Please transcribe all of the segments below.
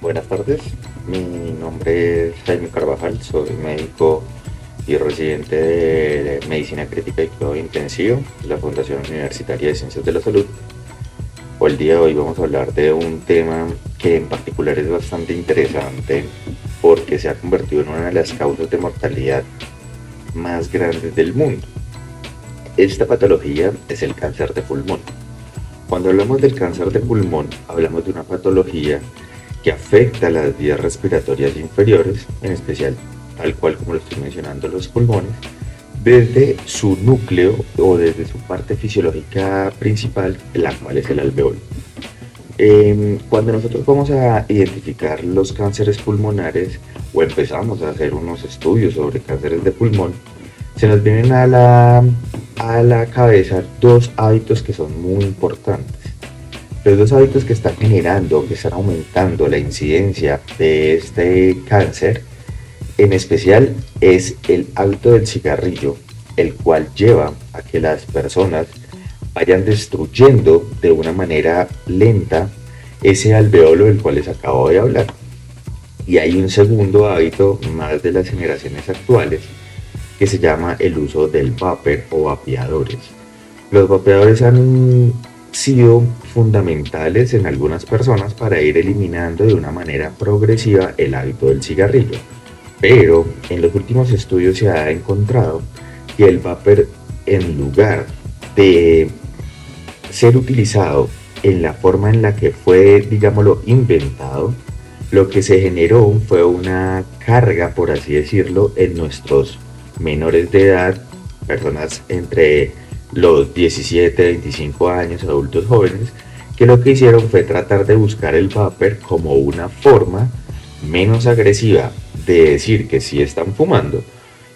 Buenas tardes, mi nombre es Jaime Carvajal, soy médico y residente de Medicina Crítica y Cuidado Intensivo de la Fundación Universitaria de Ciencias de la Salud. El día de hoy vamos a hablar de un tema que en particular es bastante interesante porque se ha convertido en una de las causas de mortalidad más grandes del mundo. Esta patología es el cáncer de pulmón. Cuando hablamos del cáncer de pulmón, hablamos de una patología que afecta las vías respiratorias inferiores, en especial tal cual como lo estoy mencionando, los pulmones, desde su núcleo o desde su parte fisiológica principal, la cual es el alveolo. Cuando nosotros vamos a identificar los cánceres pulmonares o empezamos a hacer unos estudios sobre cánceres de pulmón, se nos vienen a la cabeza dos hábitos que son muy importantes. Los dos hábitos que están generando, que están aumentando la incidencia de este cáncer, en especial es el hábito del cigarrillo, el cual lleva a que las personas vayan destruyendo de una manera lenta ese alveolo del cual les acabo de hablar. Y hay un segundo hábito más de las generaciones actuales que se llama el uso del vapor o vapeadores. Los vapeadores han sido fundamentales en algunas personas para ir eliminando de una manera progresiva el hábito del cigarrillo. Pero en los últimos estudios se ha encontrado que el vapor, en lugar de ser utilizado en la forma en la que fue, digámoslo, inventado, lo que se generó fue una carga, por así decirlo, en nuestros menores de edad, personas entre los 17, 25 años, adultos jóvenes, que lo que hicieron fue tratar de buscar el vapor como una forma menos agresiva de decir que sí están fumando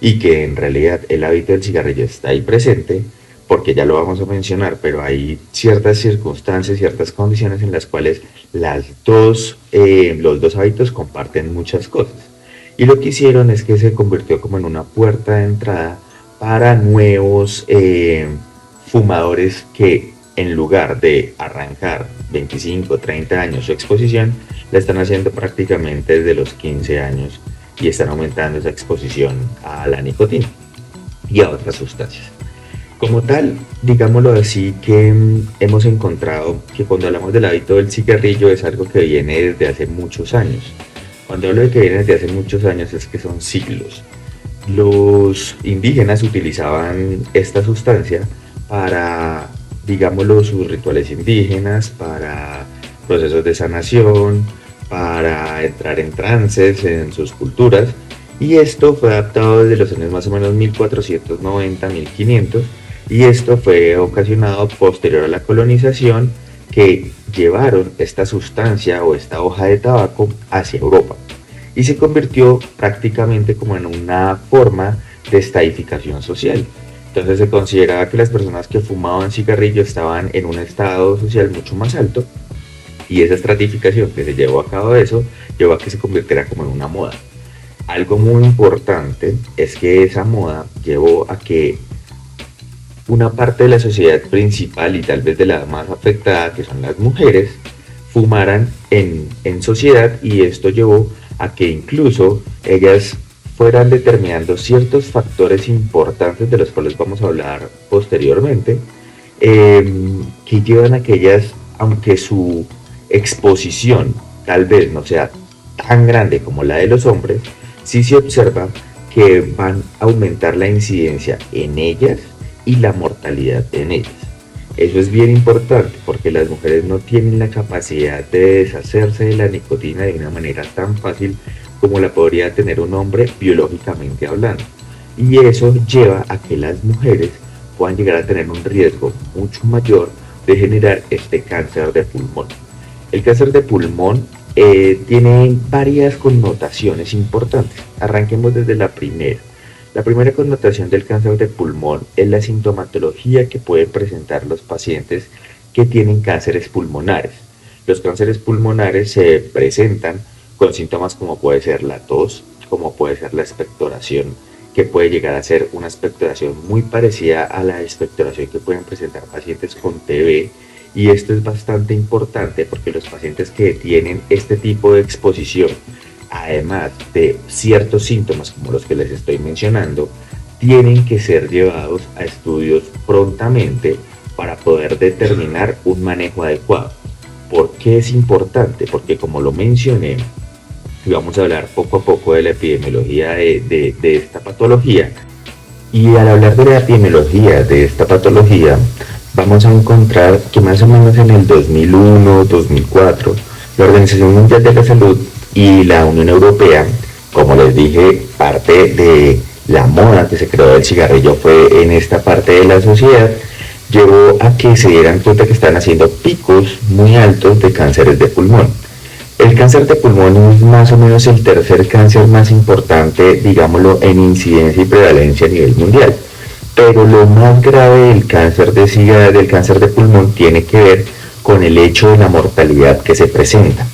y que en realidad el hábito del cigarrillo está ahí presente, porque ya lo vamos a mencionar, pero hay ciertas circunstancias, ciertas condiciones en las cuales los dos hábitos comparten muchas cosas. Y lo que hicieron es que se convirtió como en una puerta de entrada para nuevos fumadores que en lugar de arrancar 25, 30 años su exposición, la están haciendo prácticamente desde los 15 años y están aumentando esa exposición a la nicotina y a otras sustancias. Como tal, digámoslo así, que hemos encontrado que cuando hablamos del hábito del cigarrillo es algo que viene desde hace muchos años. Cuando hablo de que viene desde hace muchos años es que son siglos. Los indígenas utilizaban esta sustancia para, digámoslo, sus rituales indígenas, para procesos de sanación, para entrar en trances en sus culturas. Y esto fue adaptado desde los años más o menos 1490, 1500, y esto fue ocasionado posterior a la colonización que llevaron esta sustancia o esta hoja de tabaco hacia Europa y se convirtió prácticamente como en una forma de estadificación social. Entonces se consideraba que las personas que fumaban cigarrillo estaban en un estado social mucho más alto y esa estratificación que se llevó a cabo de eso llevó a que se convirtiera como en una moda. Algo muy importante es que esa moda llevó a que una parte de la sociedad principal y tal vez de la más afectada, que son las mujeres, fumaran en sociedad y esto llevó a que incluso ellas fueran determinando ciertos factores importantes de los cuales vamos a hablar posteriormente, que llevan a que ellas, aunque su exposición tal vez no sea tan grande como la de los hombres, sí se observa que van a aumentar la incidencia en ellas y la mortalidad en ellas. Eso es bien importante porque las mujeres no tienen la capacidad de deshacerse de la nicotina de una manera tan fácil como la podría tener un hombre biológicamente hablando. Y eso lleva a que las mujeres puedan llegar a tener un riesgo mucho mayor de generar este cáncer de pulmón. El cáncer de pulmón tiene varias connotaciones importantes. Arranquemos desde la primera. La primera connotación del cáncer de pulmón es la sintomatología que pueden presentar los pacientes que tienen cánceres pulmonares. Los cánceres pulmonares se presentan con síntomas como puede ser la tos, como puede ser la expectoración, que puede llegar a ser una expectoración muy parecida a la expectoración que pueden presentar pacientes con TB Y esto es bastante importante porque los pacientes que tienen este tipo de exposición, además de ciertos síntomas como los que les estoy mencionando, tienen que ser llevados a estudios prontamente para poder determinar un manejo adecuado. ¿Por qué es importante? Porque como lo mencioné, y vamos a hablar poco a poco de la epidemiología de esta patología, y al hablar de la epidemiología de esta patología, vamos a encontrar que más o menos en el 2001-2004, la Organización Mundial de la Salud y la Unión Europea, como les dije, parte de la moda que se creó del cigarrillo fue en esta parte de la sociedad, llevó a que se dieran cuenta que están haciendo picos muy altos de cánceres de pulmón. El cáncer de pulmón es más o menos el tercer cáncer más importante, digámoslo, en incidencia y prevalencia a nivel mundial. Pero lo más grave del cáncer de pulmón tiene que ver con el hecho de la mortalidad que se presenta,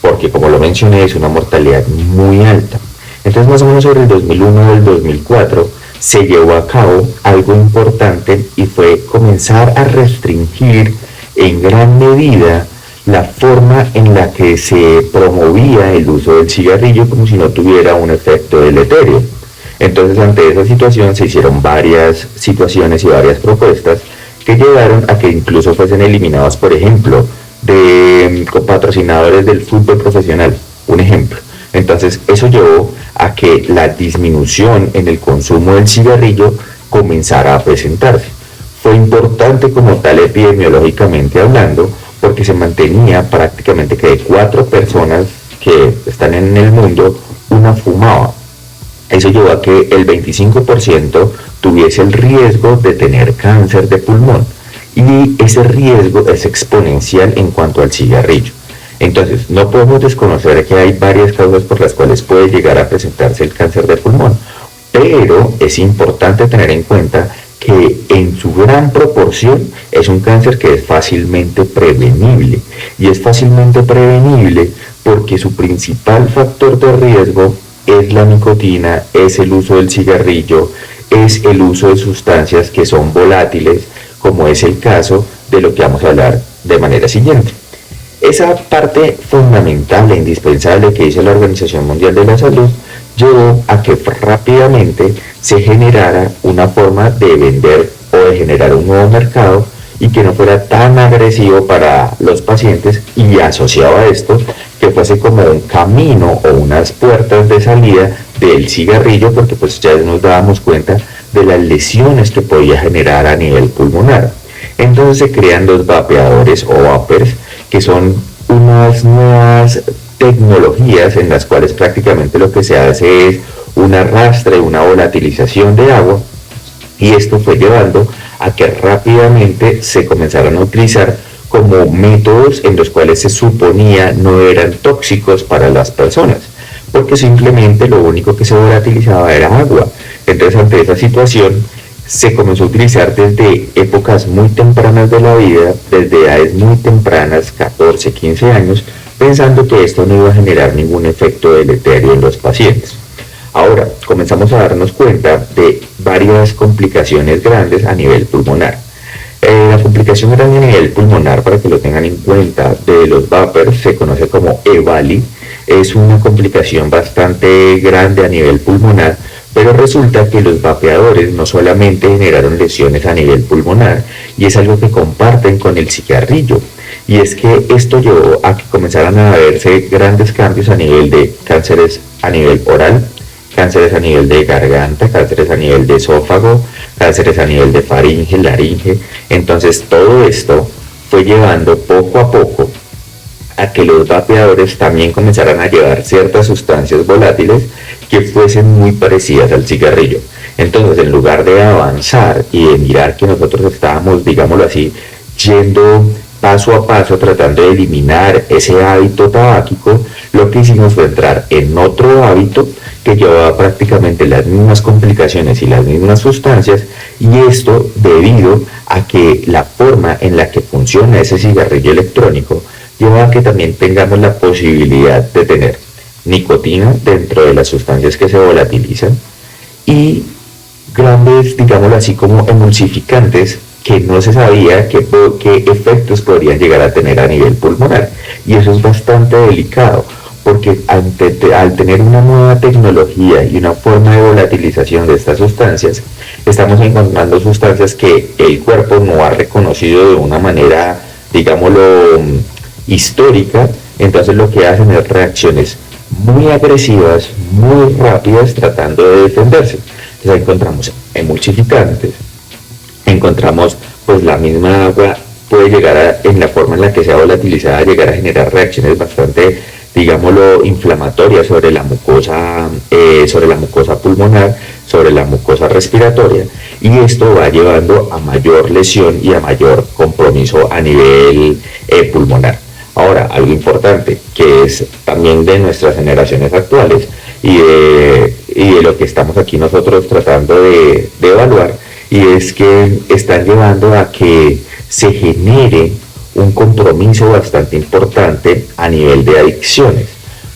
porque como lo mencioné es una mortalidad muy alta. Entonces más o menos sobre el 2001 o el 2004 se llevó a cabo algo importante y fue comenzar a restringir en gran medida la forma en la que se promovía el uso del cigarrillo como si no tuviera un efecto deleterio. Entonces ante esa situación se hicieron varias situaciones y varias propuestas que llevaron a que incluso fuesen eliminados, por ejemplo, de patrocinadores del fútbol profesional, un ejemplo. Entonces eso llevó a que la disminución en el consumo del cigarrillo comenzara a presentarse. Fue importante como tal epidemiológicamente hablando, porque se mantenía prácticamente que de 4 personas que están en el mundo, una fumaba. Eso llevó a que el 25% tuviese el riesgo de tener cáncer de pulmón. Y ese riesgo es exponencial en cuanto al cigarrillo. Entonces, no podemos desconocer que hay varias causas por las cuales puede llegar a presentarse el cáncer de pulmón, pero es importante tener en cuenta que en su gran proporción es un cáncer que es fácilmente prevenible. Y es fácilmente prevenible porque su principal factor de riesgo es la nicotina, es el uso del cigarrillo, es el uso de sustancias que son volátiles, como es el caso de lo que vamos a hablar de manera siguiente. Esa parte fundamental e indispensable que hizo la Organización Mundial de la Salud llevó a que rápidamente se generara una forma de vender o de generar un nuevo mercado y que no fuera tan agresivo para los pacientes, y asociado a esto que fuese como un camino o unas puertas de salida del cigarrillo, porque pues ya nos dábamos cuenta de las lesiones que podía generar a nivel pulmonar. Entonces se crean los vapeadores o vapers, que son unas nuevas tecnologías en las cuales prácticamente lo que se hace es un arrastre, una volatilización de agua, y esto fue llevando a que rápidamente se comenzaron a utilizar como métodos en los cuales se suponía no eran tóxicos para las personas, porque simplemente lo único que se volatilizaba era agua. Entonces ante esa situación se comenzó a utilizar desde épocas muy tempranas de la vida, desde edades muy tempranas, 14, 15 años, pensando que esto no iba a generar ningún efecto deleterio en los pacientes. Ahora, comenzamos a darnos cuenta de varias complicaciones grandes a nivel pulmonar. La complicación grande a nivel pulmonar, para que lo tengan en cuenta, de los vapers se conoce como EVALI. Es una complicación bastante grande a nivel pulmonar, pero resulta que los vapeadores no solamente generaron lesiones a nivel pulmonar, y es algo que comparten con el cigarrillo, y es que esto llevó a que comenzaran a verse grandes cambios a nivel de cánceres a nivel oral, cánceres a nivel de garganta, cánceres a nivel de esófago, cánceres a nivel de faringe, laringe. Entonces todo esto fue llevando poco a poco a que los vapeadores también comenzaran a llevar ciertas sustancias volátiles que fuesen muy parecidas al cigarrillo. Entonces, en lugar de avanzar y de mirar que nosotros estábamos, digámoslo así, yendo paso a paso tratando de eliminar ese hábito tabáquico, lo que hicimos fue entrar en otro hábito que llevaba prácticamente las mismas complicaciones y las mismas sustancias, y esto debido a que la forma en la que funciona ese cigarrillo electrónico lleva a que también tengamos la posibilidad de tener nicotina dentro de las sustancias que se volatilizan y grandes, digámoslo así, como emulsificantes que no se sabía qué efectos podrían llegar a tener a nivel pulmonar. Y eso es bastante delicado, porque al tener una nueva tecnología y una forma de volatilización de estas sustancias, estamos encontrando sustancias que el cuerpo no ha reconocido de una manera, digámoslo, histórica. Entonces lo que hacen es reacciones muy agresivas, muy rápidas, tratando de defenderse. Entonces encontramos emulsificantes, encontramos pues la misma agua puede llegar en la forma en la que sea volatilizada, a llegar a generar reacciones bastante, digámoslo, inflamatorias sobre la mucosa pulmonar, sobre la mucosa respiratoria, y esto va llevando a mayor lesión y a mayor compromiso a nivel pulmonar. Ahora, algo importante que es también de nuestras generaciones actuales y de lo que estamos aquí nosotros tratando de evaluar, y es que están llevando a que se genere un compromiso bastante importante a nivel de adicciones.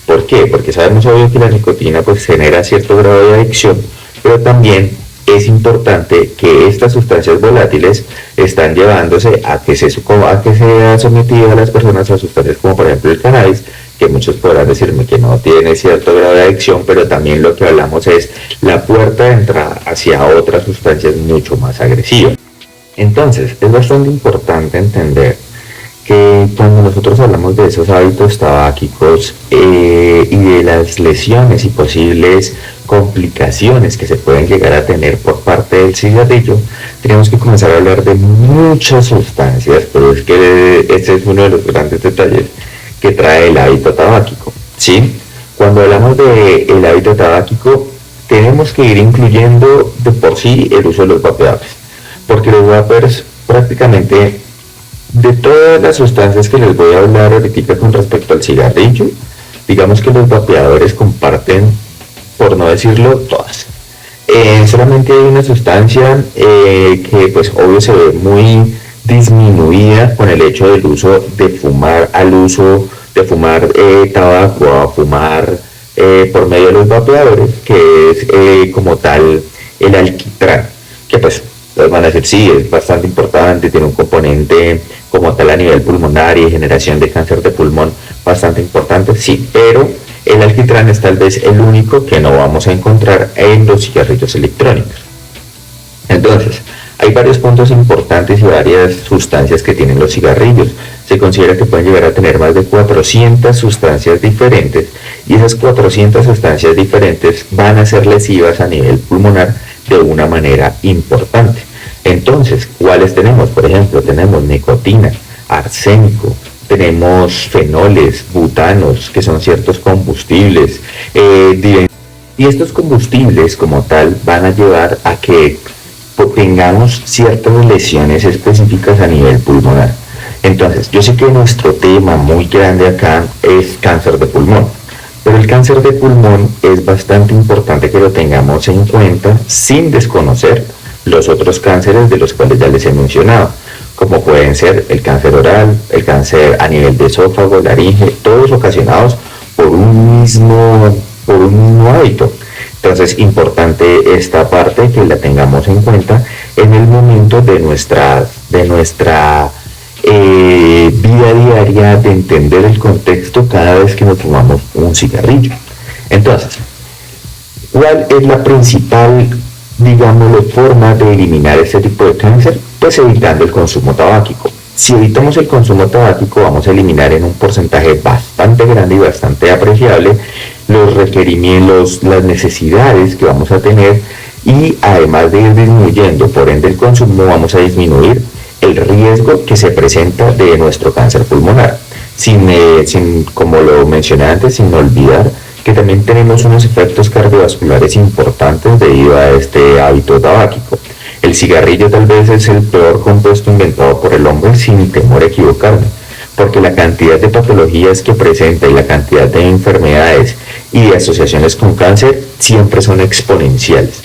¿Por qué? Porque sabemos obvio que la nicotina pues genera cierto grado de adicción, pero también es importante que estas sustancias volátiles están llevándose a que sea sometido a las personas a sustancias como por ejemplo el cannabis, que muchos podrán decirme que no tiene cierto grado de adicción, pero también lo que hablamos es la puerta de entrada hacia otras sustancias mucho más agresivas. Entonces, es bastante importante entender que cuando nosotros hablamos de esos hábitos tabáquicos y de las lesiones y posibles complicaciones que se pueden llegar a tener por parte del cigarrillo, tenemos que comenzar a hablar de muchas sustancias, pero es que este es uno de los grandes detalles que trae el hábito tabáquico, ¿sí? Cuando hablamos del hábito tabáquico, tenemos que ir incluyendo de por sí el uso de los vapeadores, porque los vapers prácticamente, de todas las sustancias que les voy a hablar ahorita con respecto al cigarrillo, digamos que los vapeadores comparten, por no decirlo, todas. Solamente hay una sustancia que pues obvio se ve muy disminuida con el hecho del uso de fumar, al uso de fumar tabaco a fumar por medio de los vapeadores, que es como tal el alquitrán, que pues van a decir sí, es bastante importante, tiene un componente como tal a nivel pulmonar y generación de cáncer de pulmón bastante importante, sí, pero el alquitrán es tal vez el único que no vamos a encontrar en los cigarrillos electrónicos. Entonces, hay varios puntos importantes y varias sustancias que tienen los cigarrillos. Se considera que pueden llegar a tener más de 400 sustancias diferentes, y esas 400 sustancias diferentes van a ser lesivas a nivel pulmonar de una manera importante. Entonces, ¿cuáles tenemos? Por ejemplo, tenemos nicotina, arsénico, tenemos fenoles, butanos, que son ciertos combustibles, y estos combustibles como tal van a llevar a que tengamos ciertas lesiones específicas a nivel pulmonar. Entonces, yo sé que nuestro tema muy grande acá es cáncer de pulmón, pero el cáncer de pulmón es bastante importante que lo tengamos en cuenta sin desconocer los otros cánceres de los cuales ya les he mencionado, como pueden ser el cáncer oral, el cáncer a nivel de esófago, laringe, todos ocasionados por un mismo hábito. Entonces, importante esta parte que la tengamos en cuenta en el momento de nuestra vida diaria, de entender el contexto cada vez que nos fumamos un cigarrillo. Entonces, ¿cuál es la principal, digámoslo, forma de eliminar este tipo de cáncer? Pues evitando el consumo tabáquico. Si evitamos el consumo tabáquico, vamos a eliminar en un porcentaje bastante grande y bastante apreciable los requerimientos, las necesidades que vamos a tener, y además de ir disminuyendo por ende el consumo, vamos a disminuir el riesgo que se presenta de nuestro cáncer pulmonar, como lo mencioné antes, sin olvidar que también tenemos unos efectos cardiovasculares importantes debido a este hábito tabáquico. El cigarrillo tal vez es el peor compuesto inventado por el hombre, sin temor a equivocarme, porque la cantidad de patologías que presenta y la cantidad de enfermedades y de asociaciones con cáncer siempre son exponenciales.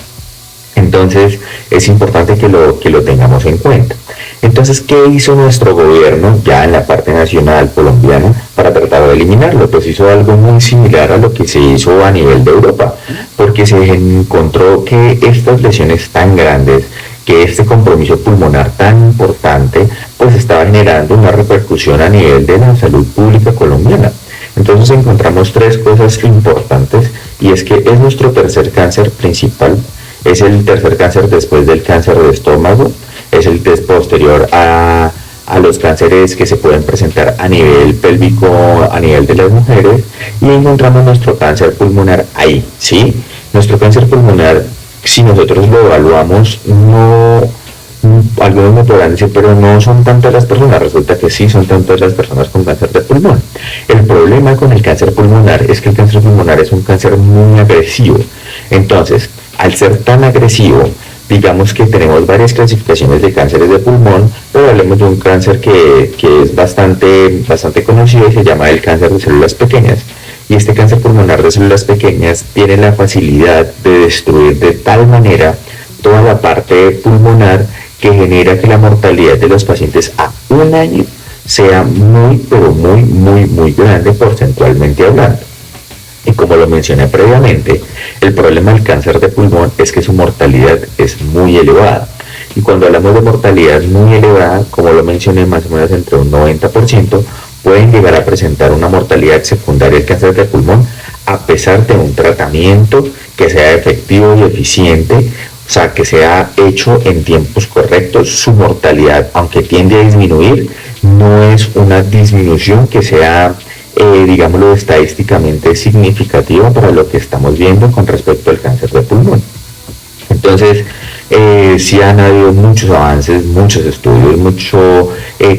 Entonces es importante que lo tengamos en cuenta. Entonces, ¿qué hizo nuestro gobierno ya en la parte nacional colombiana para tratar de eliminarlo? Pues hizo algo muy similar a lo que se hizo a nivel de Europa, porque se encontró que estas lesiones tan grandes que este compromiso pulmonar tan importante pues estaba generando una repercusión a nivel de la salud pública colombiana. Entonces encontramos tres cosas importantes, y es que es nuestro tercer cáncer principal, es el tercer cáncer después del cáncer de estómago, es el posterior a los cánceres que se pueden presentar a nivel pélvico, a nivel de las mujeres, y encontramos nuestro cáncer pulmonar ahí, ¿sí? Nuestro cáncer pulmonar, si nosotros lo evaluamos, no, algunos me podrán decir, pero no son tantas las personas. Resulta que sí son tantas las personas con cáncer de pulmón. El problema con el cáncer pulmonar es que el cáncer pulmonar es un cáncer muy agresivo. Entonces, al ser tan agresivo, digamos que tenemos varias clasificaciones de cánceres de pulmón, pero hablemos de un cáncer que es bastante conocido y se llama el cáncer de células pequeñas. Y este cáncer pulmonar de células pequeñas tiene la facilidad de destruir de tal manera toda la parte pulmonar que genera que la mortalidad de los pacientes a un año sea muy, pero muy grande porcentualmente hablando. Y como lo mencioné previamente, el problema del cáncer de pulmón es que su mortalidad es muy elevada. Y cuando hablamos de mortalidad muy elevada, como lo mencioné, más o menos entre un 90%, pueden llegar a presentar una mortalidad secundaria del cáncer de pulmón a pesar de un tratamiento que sea efectivo y eficiente, o sea, que sea hecho en tiempos correctos. Su mortalidad, aunque tiende a disminuir, no es una disminución que sea digámoslo, estadísticamente significativa para lo que estamos viendo con respecto al cáncer de pulmón. Entonces, sí han habido muchos avances, muchos estudios, mucho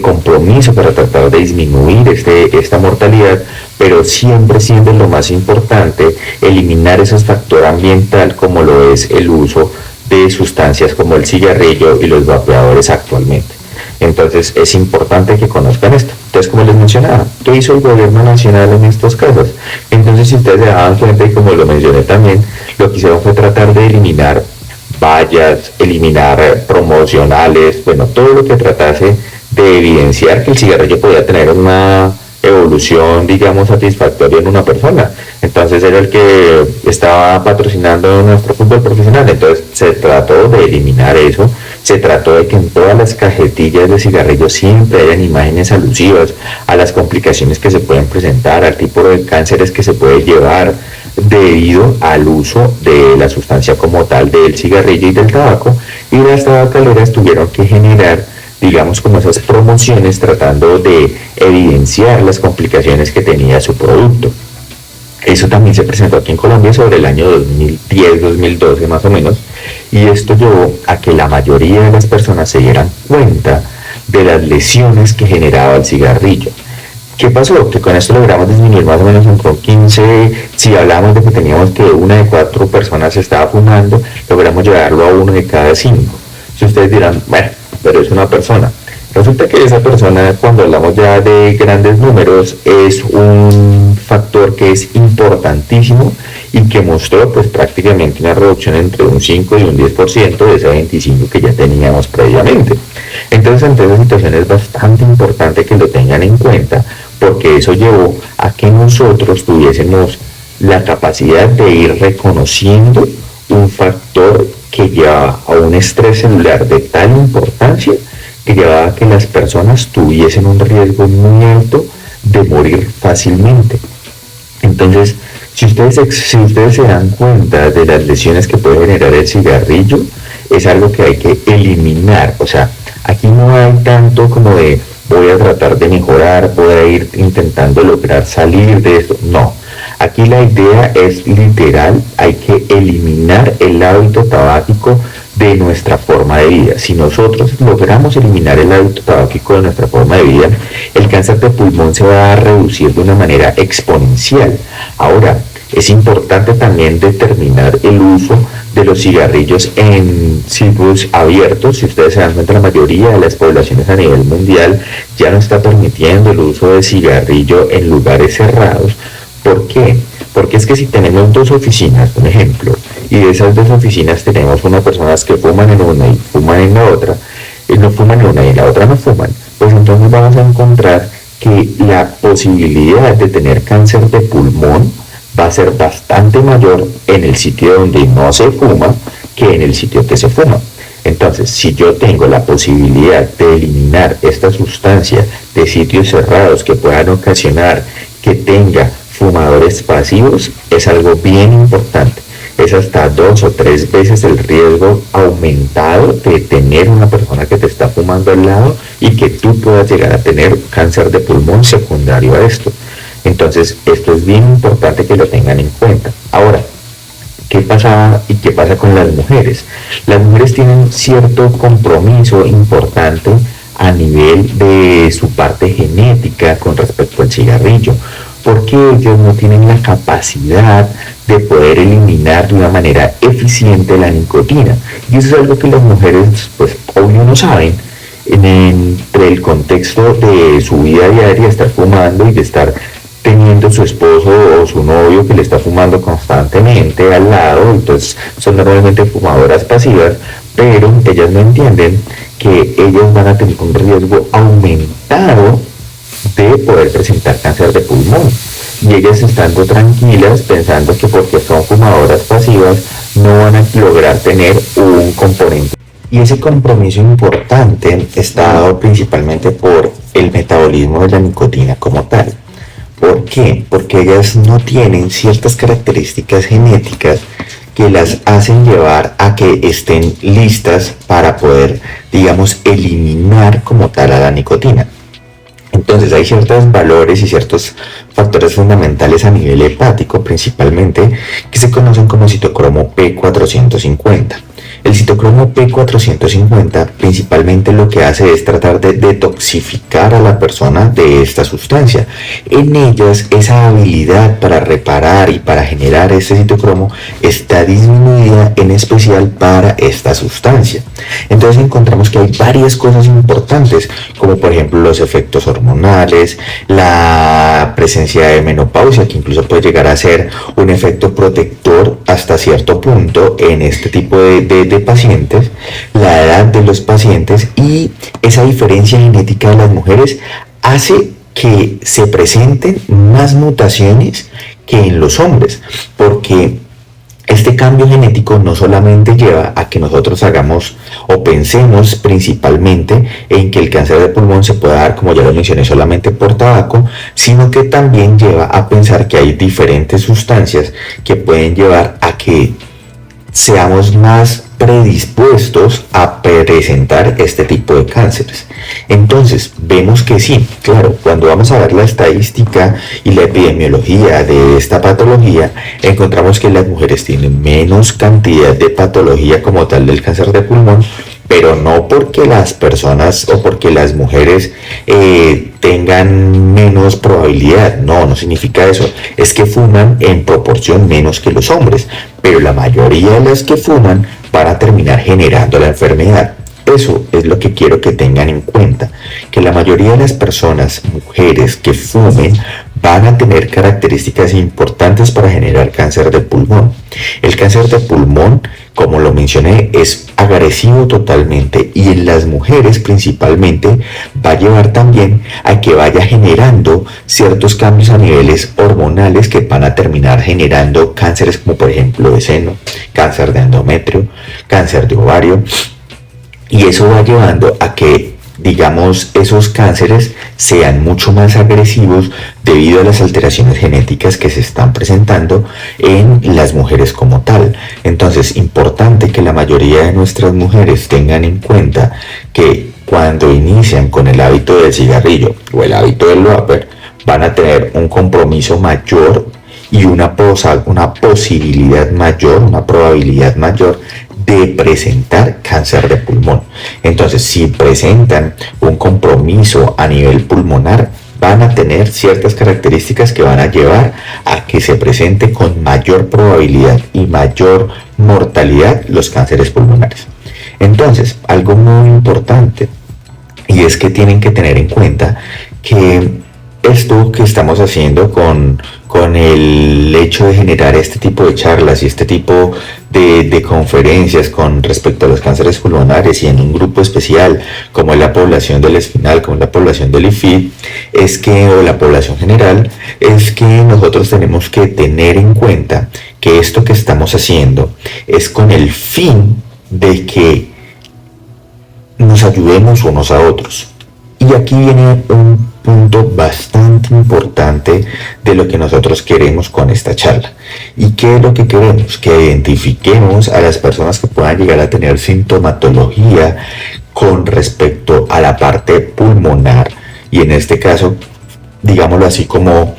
compromiso para tratar de disminuir esta mortalidad, pero siempre siendo lo más importante eliminar esos factores ambiental como lo es el uso de sustancias como el cigarrillo y los vapeadores actualmente. Entonces es importante que conozcan esto. Entonces, como les mencionaba, ¿qué hizo el gobierno nacional en estos casos? Entonces, si ustedes se daban cuenta, y como lo mencioné también, lo que hicieron fue tratar de eliminar vallas, eliminar promocionales, bueno, todo lo que tratase de evidenciar que el cigarrillo podía tener una evolución, digamos, satisfactoria en una persona. Entonces era el que estaba patrocinando nuestro fútbol profesional. Entonces se trató de eliminar eso, se trató de que en todas las cajetillas de cigarrillos siempre hayan imágenes alusivas a las complicaciones que se pueden presentar, al tipo de cánceres que se puede llevar debido al uso de la sustancia como tal del cigarrillo y del tabaco, y las tabacaleras tuvieron que generar, digamos, como esas promociones tratando de evidenciar las complicaciones que tenía su producto. Eso también se presentó aquí en Colombia sobre el año 2010-2012 más o menos, y esto llevó a que la mayoría de las personas se dieran cuenta de las lesiones que generaba el cigarrillo. ¿Qué pasó? Que con esto logramos disminuir más o menos entre 15, si hablamos de que teníamos que una de 4 personas estaba fumando, logramos llevarlo a 1 de cada 5. Si ustedes dirán, bueno, pero es una persona. Resulta que esa persona, cuando hablamos ya de grandes números, es un factor que es importantísimo y que mostró pues prácticamente una reducción entre un 5 y un 10% de ese 25 que ya teníamos previamente. Entonces, ante esa situación es bastante importante que lo tengan en cuenta, porque eso llevó a que nosotros tuviésemos la capacidad de ir reconociendo un factor que lleva a un estrés celular de tal importancia que llevaba a que las personas tuviesen un riesgo muy alto de morir fácilmente. Entonces, si ustedes se dan cuenta de las lesiones que puede generar el cigarrillo, es algo que hay que eliminar. O sea, aquí no hay tanto como de voy a tratar de mejorar, voy a ir intentando lograr salir de esto. No, aquí la idea es literal, hay que eliminar el hábito tabáquico de nuestra forma de vida. Si nosotros logramos eliminar el hábito tabáquico de nuestra forma de vida, el cáncer de pulmón se va a reducir de una manera exponencial. Ahora, es importante también determinar el uso de los cigarrillos en sitios abiertos. Si ustedes se dan cuenta, la mayoría de las poblaciones a nivel mundial ya no está permitiendo el uso de cigarrillo en lugares cerrados. ¿Por qué? Porque es que si tenemos 2 oficinas, por ejemplo, y de esas 2 oficinas tenemos unas personas que fuman en una y fuman en la otra, no fuman en una y en la otra no fuman, pues entonces vamos a encontrar que la posibilidad de tener cáncer de pulmón va a ser bastante mayor en el sitio donde no se fuma que en el sitio que se fuma. Entonces, si yo tengo la posibilidad de eliminar esta sustancia de sitios cerrados que puedan ocasionar que tenga fumadores pasivos, es algo bien importante. Es hasta 2 o 3 veces el riesgo aumentado de tener una persona que te está fumando al lado y que tú puedas llegar a tener cáncer de pulmón secundario a esto. Entonces, esto es bien importante que lo tengan en cuenta. Ahora, ¿qué pasa y qué pasa con las mujeres? Las mujeres tienen cierto compromiso importante a nivel de su parte genética con respecto al cigarrillo, porque ellos no tienen la capacidad de poder eliminar de una manera eficiente la nicotina. Y eso es algo que las mujeres, pues, obvio no saben. Entre el contexto de su vida diaria, estar fumando y de estar teniendo su esposo o su novio que le está fumando constantemente al lado, entonces son normalmente fumadoras pasivas, pero ellas no entienden que ellas van a tener un riesgo aumentado de poder presentar cáncer de pulmón. Y ellas estando tranquilas, pensando que porque son fumadoras pasivas no van a lograr tener un componente. Y ese compromiso importante está dado principalmente por el metabolismo de la nicotina como tal. ¿Por qué? Porque ellas no tienen ciertas características genéticas que las hacen llevar a que estén listas para poder, digamos, eliminar como tal a la nicotina. Entonces hay ciertos valores y ciertos factores fundamentales a nivel hepático principalmente que se conocen como citocromo P450. El citocromo P450 principalmente lo que hace es tratar de detoxificar a la persona de esta sustancia. En ellas esa habilidad para reparar y para generar ese citocromo está disminuida, en especial para esta sustancia. Entonces encontramos que hay varias cosas importantes, como por ejemplo los efectos hormonales, la presencia de menopausia, que incluso puede llegar a ser un efecto protector hasta cierto punto en este tipo de pacientes, la edad de los pacientes y esa diferencia genética de las mujeres hace que se presenten más mutaciones que en los hombres, porque este cambio genético no solamente lleva a que nosotros hagamos o pensemos principalmente en que el cáncer de pulmón se puede dar, como ya lo mencioné, solamente por tabaco, sino que también lleva a pensar que hay diferentes sustancias que pueden llevar a que seamos más predispuestos a presentar este tipo de cánceres. Entonces, vemos que sí, claro, cuando vamos a ver la estadística y la epidemiología de esta patología, encontramos que las mujeres tienen menos cantidad de patología como tal del cáncer de pulmón, pero no porque las personas o porque las mujeres tengan menos probabilidad, no significa eso, es que fuman en proporción menos que los hombres, pero la mayoría de las que fuman van a terminar generando la enfermedad. Eso es lo que quiero que tengan en cuenta, que la mayoría de las personas, mujeres que fumen, van a tener características importantes para generar cáncer de pulmón. El cáncer de pulmón, como lo mencioné, es agresivo totalmente y en las mujeres principalmente va a llevar también a que vaya generando ciertos cambios a niveles hormonales que van a terminar generando cánceres como por ejemplo de seno, cáncer de endometrio, cáncer de ovario. Y eso va llevando a que, digamos, esos cánceres sean mucho más agresivos debido a las alteraciones genéticas que se están presentando en las mujeres como tal. Entonces, importante que la mayoría de nuestras mujeres tengan en cuenta que cuando inician con el hábito del cigarrillo o el hábito del vapor, van a tener un compromiso mayor y una posibilidad mayor, una probabilidad mayor de presentar cáncer de pulmón. Entonces, si presentan un compromiso a nivel pulmonar, van a tener ciertas características que van a llevar a que se presente con mayor probabilidad y mayor mortalidad los cánceres pulmonares. Entonces, algo muy importante, y es que tienen que tener en cuenta que esto que estamos haciendo con el hecho de generar este tipo de charlas y este tipo de conferencias con respecto a los cánceres pulmonares y en un grupo especial como es la población del espinal, como la población del IFID, o la población general, es que nosotros tenemos que tener en cuenta que esto que estamos haciendo es con el fin de que nos ayudemos unos a otros. Y aquí viene un punto bastante importante de lo que nosotros queremos con esta charla. ¿Y qué es lo que queremos? Que identifiquemos a las personas que puedan llegar a tener sintomatología con respecto a la parte pulmonar, y en este caso, digámoslo así, como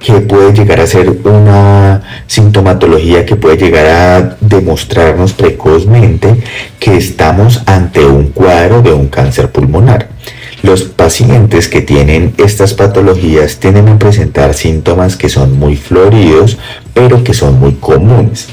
que puede llegar a ser una sintomatología que puede llegar a demostrarnos precozmente que estamos ante un cuadro de un cáncer pulmonar. Los pacientes que tienen estas patologías tienden a presentar síntomas que son muy floridos, pero que son muy comunes.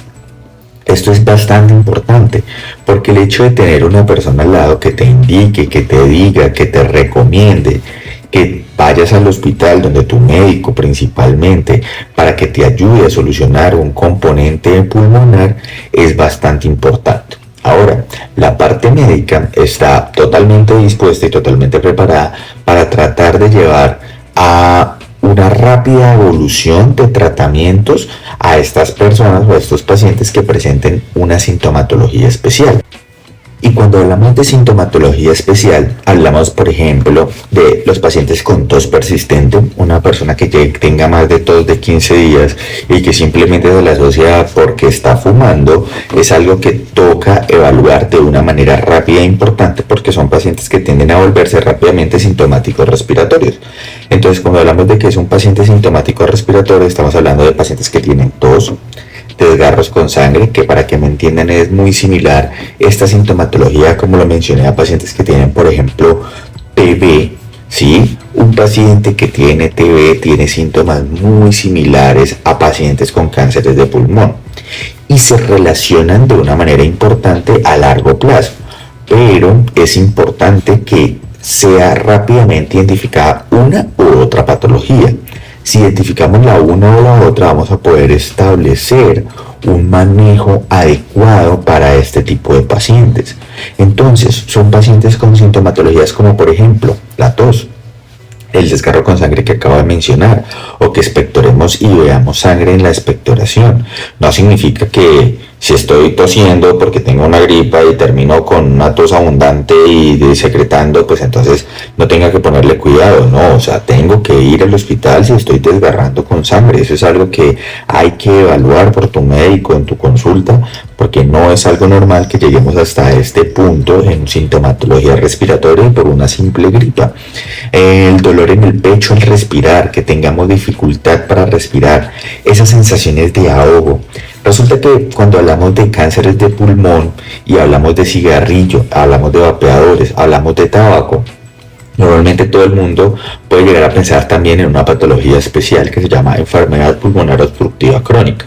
Esto es bastante importante porque el hecho de tener una persona al lado que te indique, que te diga, que te recomiende, que vayas al hospital donde tu médico principalmente para que te ayude a solucionar un componente pulmonar es bastante importante. Ahora, la parte médica está totalmente dispuesta y totalmente preparada para tratar de llevar a una rápida evolución de tratamientos a estas personas o a estos pacientes que presenten una sintomatología especial. Y cuando hablamos de sintomatología especial, hablamos, por ejemplo, de los pacientes con tos persistente, una persona que tenga más de tos de 15 días y que simplemente se la asocia porque está fumando, es algo que toca evaluar de una manera rápida e importante porque son pacientes que tienden a volverse rápidamente sintomáticos respiratorios. Entonces, cuando hablamos de que es un paciente sintomático respiratorio, estamos hablando de pacientes que tienen tos, desgarros con sangre, que para que me entiendan es muy similar esta sintomatología, como lo mencioné, a pacientes que tienen, por ejemplo, TB, ¿sí? Un paciente que tiene TB tiene síntomas muy similares a pacientes con cánceres de pulmón y se relacionan de una manera importante a largo plazo, pero es importante que sea rápidamente identificada una u otra patología. Si identificamos la una o la otra, vamos a poder establecer un manejo adecuado para este tipo de pacientes. Entonces, son pacientes con sintomatologías como, por ejemplo, la tos, el desgarro con sangre que acabo de mencionar, o que expectoremos y veamos sangre en la expectoración. No significa que si estoy tosiendo porque tengo una gripa y termino con una tos abundante y secretando, pues entonces no tenga que ponerle cuidado, no, o sea, tengo que ir al hospital si estoy desgarrando con sangre. Eso es algo que hay que evaluar por tu médico en tu consulta, porque no es algo normal que lleguemos hasta este punto en sintomatología respiratoria por una simple gripa. El dolor en el pecho al respirar, que tengamos dificultad para respirar, esas sensaciones de ahogo. Resulta que cuando hablamos de cánceres de pulmón y hablamos de cigarrillo, hablamos de vapeadores, hablamos de tabaco, normalmente todo el mundo puede llegar a pensar también en una patología especial que se llama enfermedad pulmonar obstructiva crónica.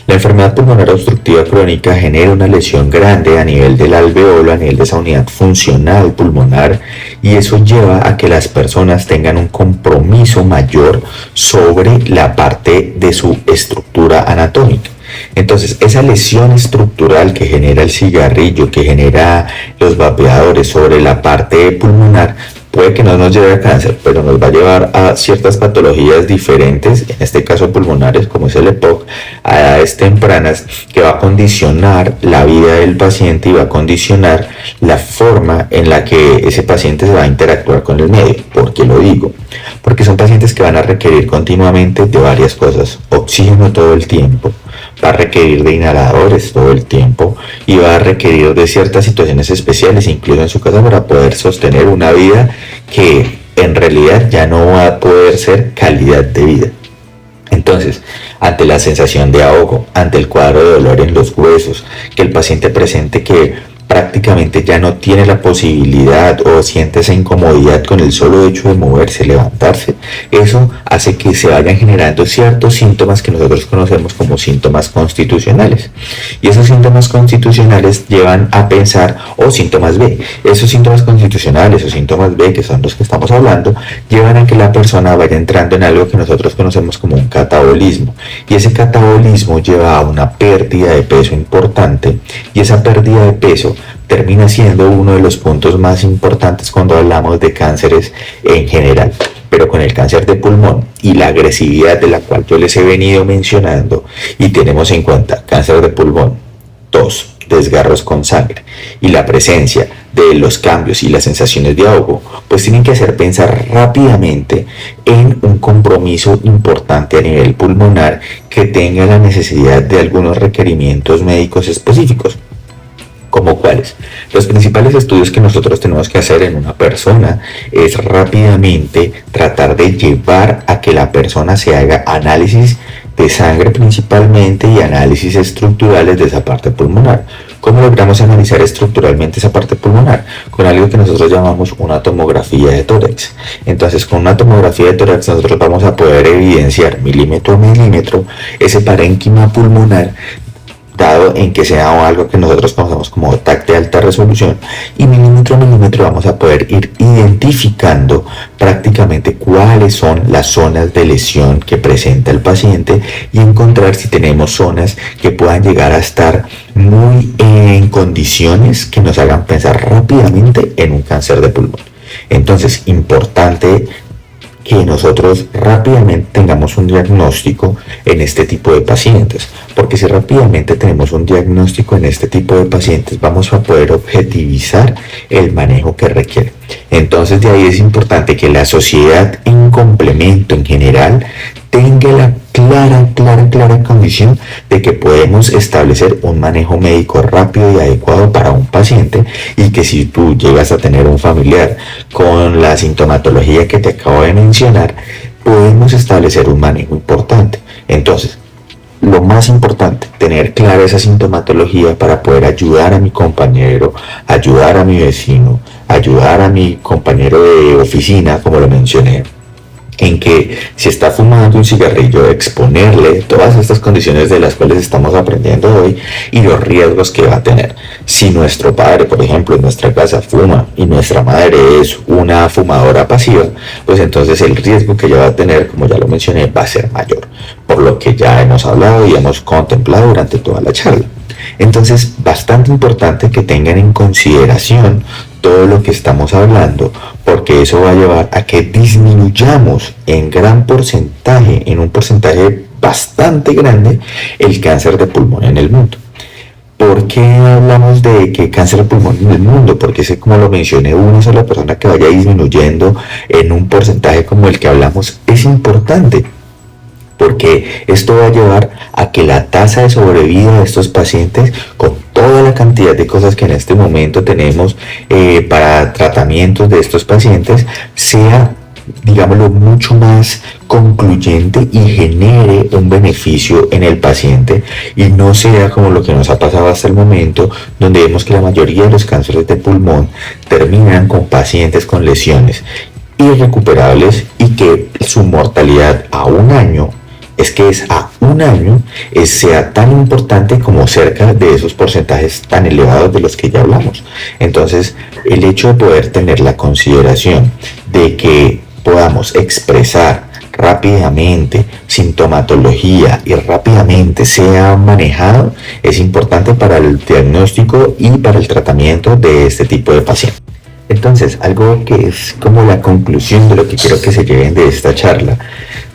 La enfermedad pulmonar obstructiva crónica genera una lesión grande a nivel del alveolo, a nivel de esa unidad funcional pulmonar, y eso lleva a que las personas tengan un compromiso mayor sobre la parte de su estructura anatómica. Entonces, esa lesión estructural que genera el cigarrillo, que genera los vapeadores sobre la parte pulmonar, puede que no nos lleve a cáncer, pero nos va a llevar a ciertas patologías diferentes, en este caso pulmonares, como es el EPOC, a edades tempranas, que va a condicionar la vida del paciente y va a condicionar la forma en la que ese paciente se va a interactuar con el medio. ¿Por qué lo digo? Porque son pacientes que van a requerir continuamente de varias cosas: oxígeno todo el tiempo, va a requerir de inhaladores todo el tiempo y va a requerir de ciertas situaciones especiales, incluso en su casa, para poder sostener una vida que en realidad ya no va a poder ser calidad de vida. Entonces, ante la sensación de ahogo, ante el cuadro de dolor en los huesos, que el paciente presente que prácticamente ya no tiene la posibilidad o siente esa incomodidad con el solo hecho de moverse, levantarse, eso hace que se vayan generando ciertos síntomas que nosotros conocemos como síntomas constitucionales. Y esos síntomas constitucionales llevan a pensar, o síntomas B, esos síntomas constitucionales o síntomas B, que son los que estamos hablando, llevan a que la persona vaya entrando en algo que nosotros conocemos como un catabolismo. Y ese catabolismo lleva a una pérdida de peso importante, y esa pérdida de peso termina siendo uno de los puntos más importantes cuando hablamos de cánceres en general. Pero con el cáncer de pulmón y la agresividad de la cual yo les he venido mencionando, y tenemos en cuenta cáncer de pulmón, tos, desgarros con sangre y la presencia de los cambios y las sensaciones de ahogo, pues tienen que hacer pensar rápidamente en un compromiso importante a nivel pulmonar que tenga la necesidad de algunos requerimientos médicos específicos. ¿Como cuáles? Los principales estudios que nosotros tenemos que hacer en una persona es rápidamente tratar de llevar a que la persona se haga análisis de sangre principalmente y análisis estructurales de esa parte pulmonar. ¿Cómo logramos analizar estructuralmente esa parte pulmonar? Con algo que nosotros llamamos una tomografía de tórax. Entonces, con una tomografía de tórax nosotros vamos a poder evidenciar milímetro a milímetro ese parénquima pulmonar, dado en que sea algo que nosotros conocemos como TAC de alta resolución, y milímetro a milímetro vamos a poder ir identificando prácticamente cuáles son las zonas de lesión que presenta el paciente y encontrar si tenemos zonas que puedan llegar a estar muy en condiciones que nos hagan pensar rápidamente en un cáncer de pulmón. Entonces, importante que nosotros rápidamente tengamos un diagnóstico en este tipo de pacientes, porque si rápidamente tenemos un diagnóstico en este tipo de pacientes vamos a poder objetivizar el manejo que requiere. Entonces de ahí es importante que la sociedad en complemento en general tenga la clara condición de que podemos establecer un manejo médico rápido y adecuado para un paciente, y que si tú llegas a tener un familiar con la sintomatología que te acabo de mencionar, podemos establecer un manejo importante. Entonces, lo más importante, tener clara esa sintomatología para poder ayudar a mi compañero, ayudar a mi vecino, ayudar a mi compañero de oficina, como lo mencioné, en que si está fumando un cigarrillo, exponerle todas estas condiciones de las cuales estamos aprendiendo hoy y los riesgos que va a tener. Si nuestro padre, por ejemplo, en nuestra casa fuma y nuestra madre es una fumadora pasiva, pues entonces el riesgo que ella va a tener, como ya lo mencioné, va a ser mayor, por lo que ya hemos hablado y hemos contemplado durante toda la charla. Entonces, bastante importante que tengan en consideración todo lo que estamos hablando, porque eso va a llevar a que disminuyamos en gran porcentaje, en un porcentaje bastante grande, el cáncer de pulmón en el mundo. ¿Por qué hablamos de que cáncer de pulmón en el mundo? Porque es, como lo mencioné, una sola persona que vaya disminuyendo en un porcentaje como el que hablamos es importante, porque esto va a llevar a que la tasa de sobrevida de estos pacientes, con toda la cantidad de cosas que en este momento tenemos para tratamientos de estos pacientes, sea, digámoslo, mucho más concluyente y genere un beneficio en el paciente, y no sea como lo que nos ha pasado hasta el momento, donde vemos que la mayoría de los cánceres de pulmón terminan con pacientes con lesiones irrecuperables y que su mortalidad a un año sea tan importante como cerca de esos porcentajes tan elevados de los que ya hablamos. Entonces, el hecho de poder tener la consideración de que podamos expresar rápidamente sintomatología y rápidamente sea manejado es importante para el diagnóstico y para el tratamiento de este tipo de pacientes. Entonces, algo que es como la conclusión de lo que quiero que se lleven de esta charla: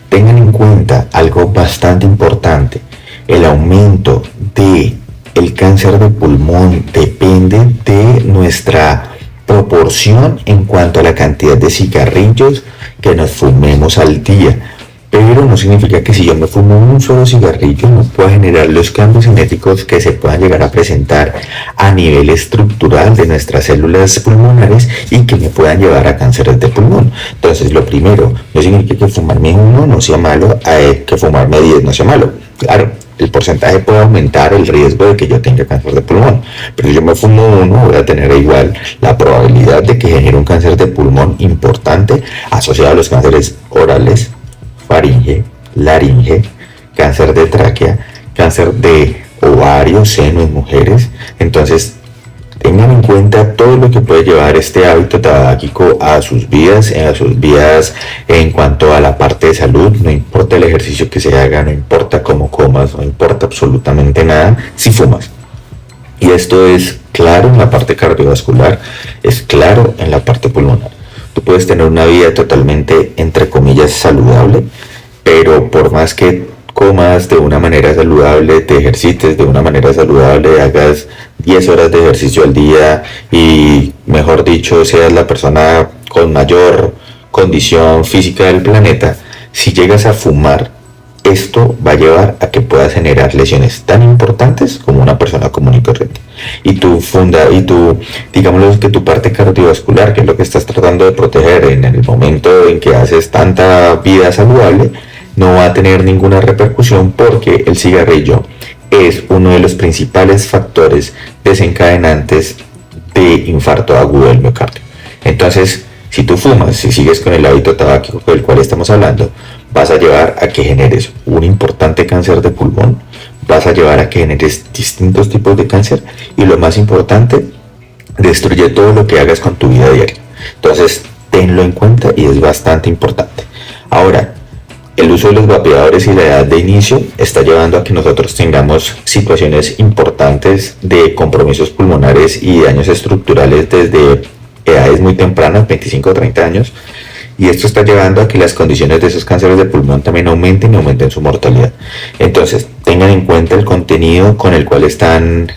tengan en cuenta algo bastante importante. El aumento del cáncer de pulmón depende de nuestra proporción en cuanto a la cantidad de cigarrillos que nos fumemos al día. Pero no significa que si yo me fumo un solo cigarrillo no pueda generar los cambios genéticos que se puedan llegar a presentar a nivel estructural de nuestras células pulmonares y que me puedan llevar a cánceres de pulmón. Entonces, lo primero, no significa que fumarme uno no sea malo, que fumarme 10 no sea malo. Claro, el porcentaje puede aumentar el riesgo de que yo tenga cáncer de pulmón, pero si yo me fumo uno, voy a tener igual la probabilidad de que genere un cáncer de pulmón importante asociado a los cánceres orales, faringe, laringe, cáncer de tráquea, cáncer de ovario, seno en mujeres. Entonces, tengan en cuenta todo lo que puede llevar este hábito tabáquico a sus vidas en cuanto a la parte de salud. No importa el ejercicio que se haga, no importa cómo comas, no importa absolutamente nada si fumas. Y esto es claro en la parte cardiovascular, es claro en la parte pulmonar. Tú puedes tener una vida totalmente, entre comillas, saludable, pero por más que comas de una manera saludable, te ejercites de una manera saludable, hagas 10 horas de ejercicio al día y, mejor dicho, seas la persona con mayor condición física del planeta. Si llegas a fumar, esto va a llevar a que puedas generar lesiones tan importantes como una persona común y corriente. Digamos que tu parte cardiovascular, que es lo que estás tratando de proteger en el momento en que haces tanta vida saludable, no va a tener ninguna repercusión, porque el cigarrillo es uno de los principales factores desencadenantes de infarto agudo del miocardio. Entonces, si tú fumas, si sigues con el hábito tabáquico del cual estamos hablando, vas a llevar a que generes un importante cáncer de pulmón, vas a llevar a que generes distintos tipos de cáncer, y lo más importante, destruye todo lo que hagas con tu vida diaria. Entonces, tenlo en cuenta y es bastante importante. Ahora, el uso de los vapeadores y la edad de inicio está llevando a que nosotros tengamos situaciones importantes de compromisos pulmonares y daños estructurales desde edades muy tempranas, 25 o 30 años, y esto está llevando a que las condiciones de esos cánceres de pulmón también aumenten y aumenten su mortalidad. Entonces, tengan en cuenta el contenido con el cual están,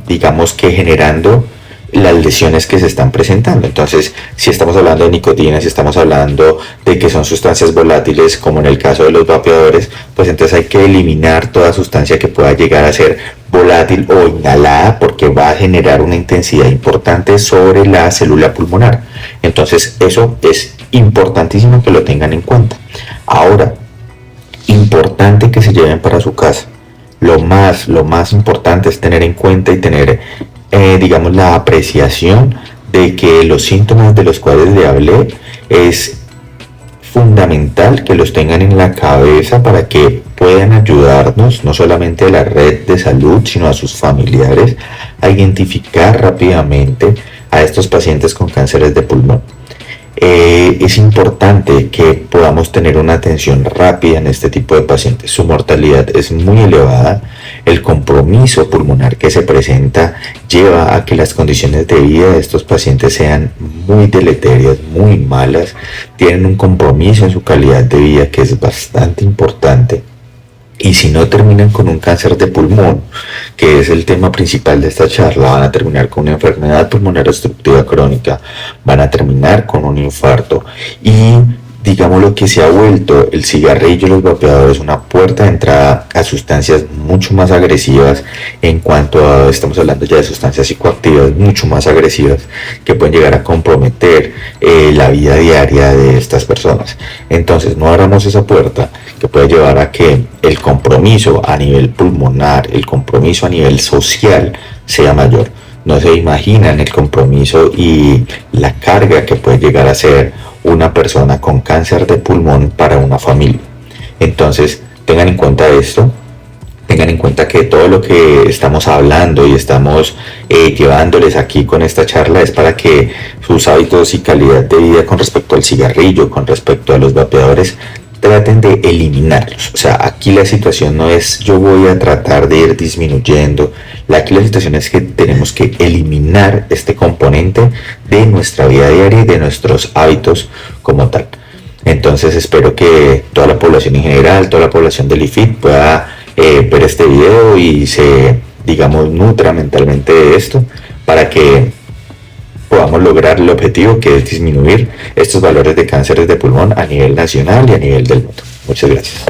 digamos que generando las lesiones que se están presentando. Entonces, si estamos hablando de nicotina, si estamos hablando de que son sustancias volátiles, como en el caso de los vapeadores, pues entonces hay que eliminar toda sustancia que pueda llegar a ser volátil o inhalada, porque va a generar una intensidad importante sobre la célula pulmonar. Entonces, eso es importantísimo que lo tengan en cuenta. Ahora, importante que se lleven para su casa. Lo más importante es tener en cuenta y tener, digamos, la apreciación de que los síntomas de los cuales le hablé es fundamental que los tengan en la cabeza para que puedan ayudarnos, no solamente a la red de salud, sino a sus familiares, a identificar rápidamente a estos pacientes con cánceres de pulmón. Es importante que podamos tener una atención rápida en este tipo de pacientes. Su mortalidad es muy elevada. El compromiso pulmonar que se presenta lleva a que las condiciones de vida de estos pacientes sean muy deleterias, muy malas. Tienen un compromiso en su calidad de vida que es bastante importante. Y si no terminan con un cáncer de pulmón, que es el tema principal de esta charla, van a terminar con una enfermedad pulmonar obstructiva crónica, van a terminar con un infarto. Y digamos, lo que se ha vuelto el cigarrillo y los vapeadores una puerta de entrada a sustancias mucho más agresivas, en cuanto a, estamos hablando ya de sustancias psicoactivas mucho más agresivas, que pueden llegar a comprometer la vida diaria de estas personas. Entonces, no abramos esa puerta, que puede llevar a que el compromiso a nivel pulmonar, el compromiso a nivel social sea mayor. No se imaginan el compromiso y la carga que puede llegar a ser una persona con cáncer de pulmón para una familia. Entonces, tengan en cuenta esto, tengan en cuenta que todo lo que estamos hablando y estamos llevándoles aquí con esta charla es para que sus hábitos y calidad de vida con respecto al cigarrillo, con respecto a los vapeadores, traten de eliminarlos. O sea, aquí la situación no es yo voy a tratar de ir disminuyendo. Aquí la situación es que tenemos que eliminar este componente de nuestra vida diaria y de nuestros hábitos como tal. Entonces, espero que toda la población en general, toda la población del IFIT pueda ver este video y se, digamos, nutra mentalmente de esto, para que podamos lograr el objetivo, que es disminuir estos valores de cánceres de pulmón a nivel nacional y a nivel del mundo. Muchas gracias.